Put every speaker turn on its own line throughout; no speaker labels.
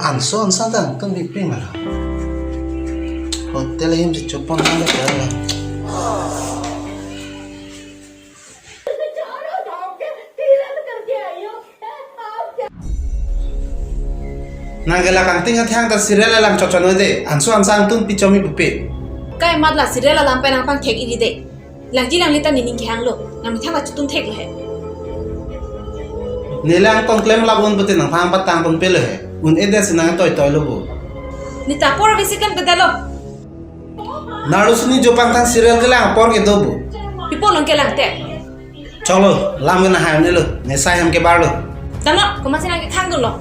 anso ansa ta kan bi pri ma hotel him se chupon na le ka nangela kanting athang ta serial lam chochon de anso ansang tum pichomi bupe
cái mặt là serial làm pe nang pang thek iri de lang ji lang li ta ni ning khang lo nam thang la chutum thek le
nilang tong klem labon bute nang phang patang pon pe le un ede sinang toy toy lo bu
ni ta por bisikan bedalo
narusni jopang thang serial ke lang por ke do bu
pipo long ke lang te
cholo lam ke na ha ne lo ne sai ham ke bar lo
dano ko ma sinang ke khang do lo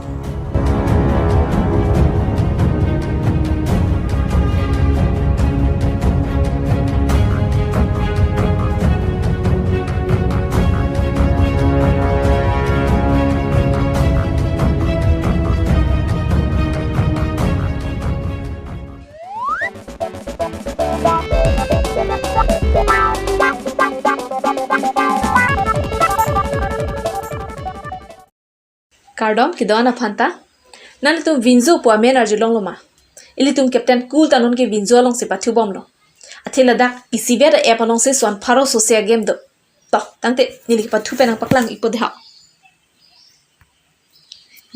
Cardom kidona phanta nan tum vinzo po amen arjulong loma ili tum captain cool tanon ke vinzo long se pathu bom lo athela dak isibe da app along se swan pharo social game do to tangte nili pathu penang paklang ipo de ha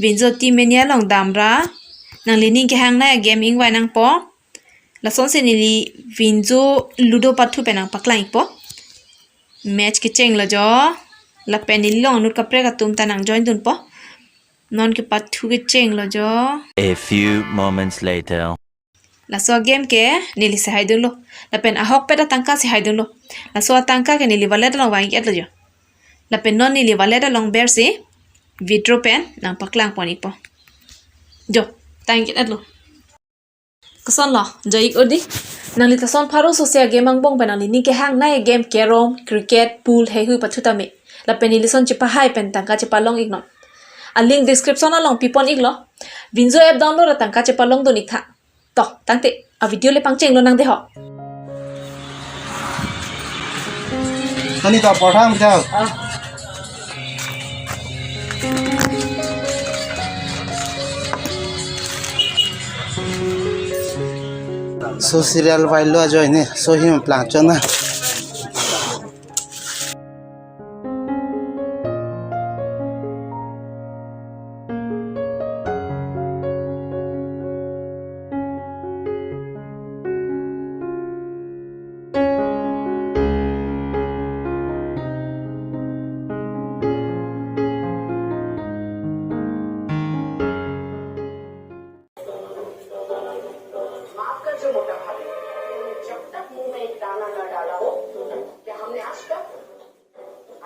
vinzo team mania long damra nang lini ke hang na game ing wai nang po la son se nili vinzo ludo pathu penang paklang ipo match ke cheng lo jo la penil long nut kapre ka tum tanang join dun po non ke pathu ke cheng lo jo
A few moments later
la so game ke nili se haidun lo la pen ahok pe da tangka se haidun lo la so tangka ke nili valet long wang et lo jo la pen non nili valet long ber se withdraw pen nang paklang poni po jo tang et lo kason lo jo ik odi nang li ta son pharo social game ang bong pen nang ni ke hang na game carom cricket pool he hu pathu ta me la pen nili son chipa hai pen tangka chipa long ik no a link description along pipon iglo vinzo app download atangka che palong do nikha to tangte a video le pangcheng lo nang de ho
ani to pathang ja so serial vai lo joy ne so him plan chona
जो मोटा भाभी जब तक मुंह में एक दाना न डाला हो क्या हमने आज तक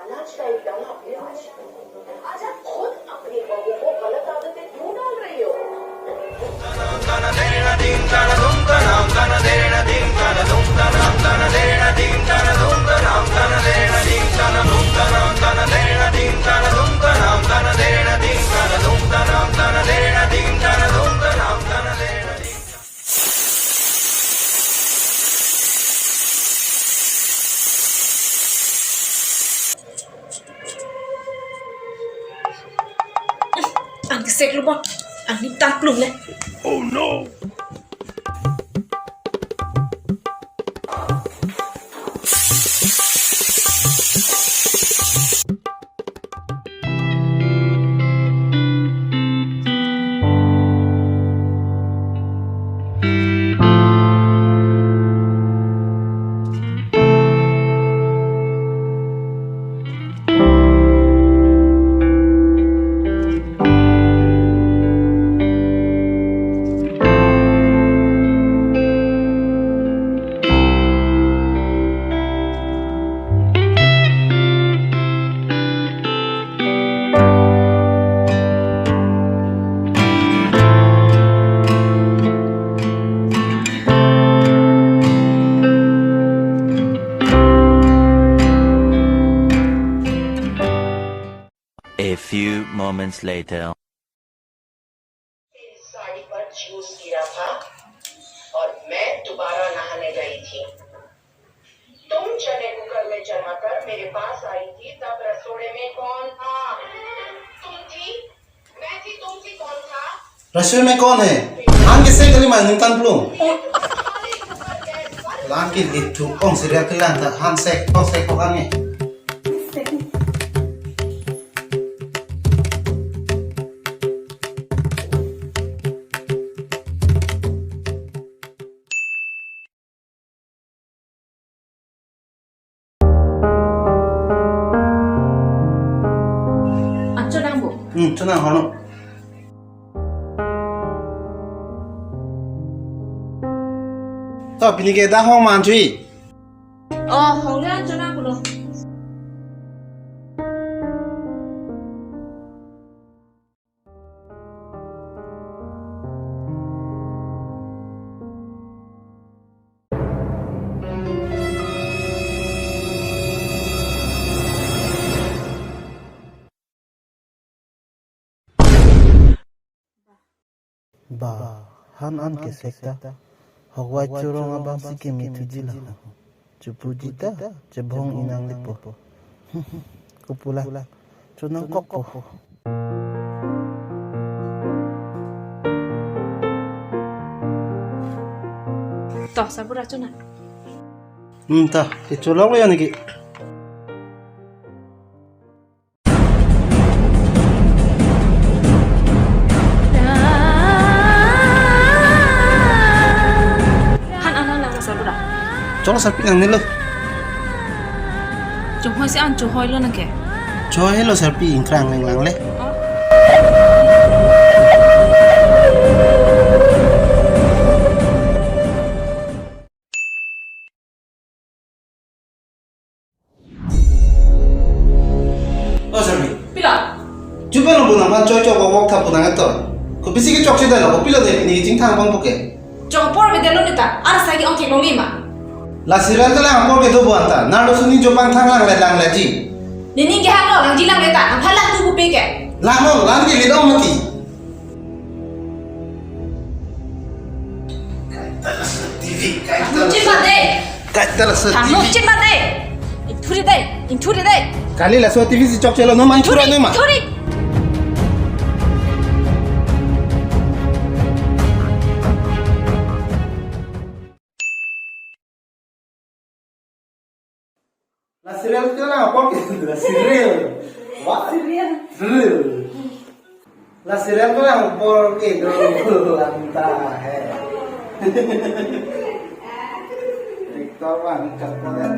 अनाज का एक दाना भी आज आप खुद अपनी बहू को गलत आदतें क्यों डाल रही हो
ang sek lu bon ang ni tak plum le
Oh no A few moments later
sari पर जूस गिरा था और मैं दोबारा नहाने गई थी तुम चने कुकर में जमाकर मेरे पास आई थी तब रसोड़े में कौन था तुम थी मैं थी तुम थी कौन था
रसोई में कौन है हान के से कली मान निकाल प्लू लान की लिट्टू ओंग सीरियल के लान था हान से को कांगे
Ancho nang bu.
चुना हनो तो अपनी के दा हो मान चुई
Oh, hong le ancho nang bu lo.
Ba han an ke sekta hawai churong abang si ke mituji lah chupuji ta chebong inang lipo kupula chunang kokko
Toh sabura chuna.
ta ke chulok le yani ki
Han an lang sabura.
cholo sarpi nang nilo
Chung hoi si an chung hoi lo na ke.
cho hello sarpi inkrang leng lang le sarpi
Pila.
주변을 보는 한 저쪽 옥탑 보나겠다 그 비시기 쪽지대로 빌려 대니 진탕 방법게
Chung por me de lo ni ta. Ar sa ki ong ki lo mi ma.
La siral kala angkor ke do buanta nalo suni jopang thang lang le ji
Ni ni ke hang lo lang ji lang le ta. Ang phalang tu bu pe ke.
la no lan ke lidong mati TV
Chin ma de.
kaitar sa
Thang
TV
lo chin ma de. In thuri de.
kali la so TV si chok chelo no man chura no ma
Thuri.
La siral kala angkor ke la siral wa siral la siral kala angkor ke do lanta hai एक तो बात करता है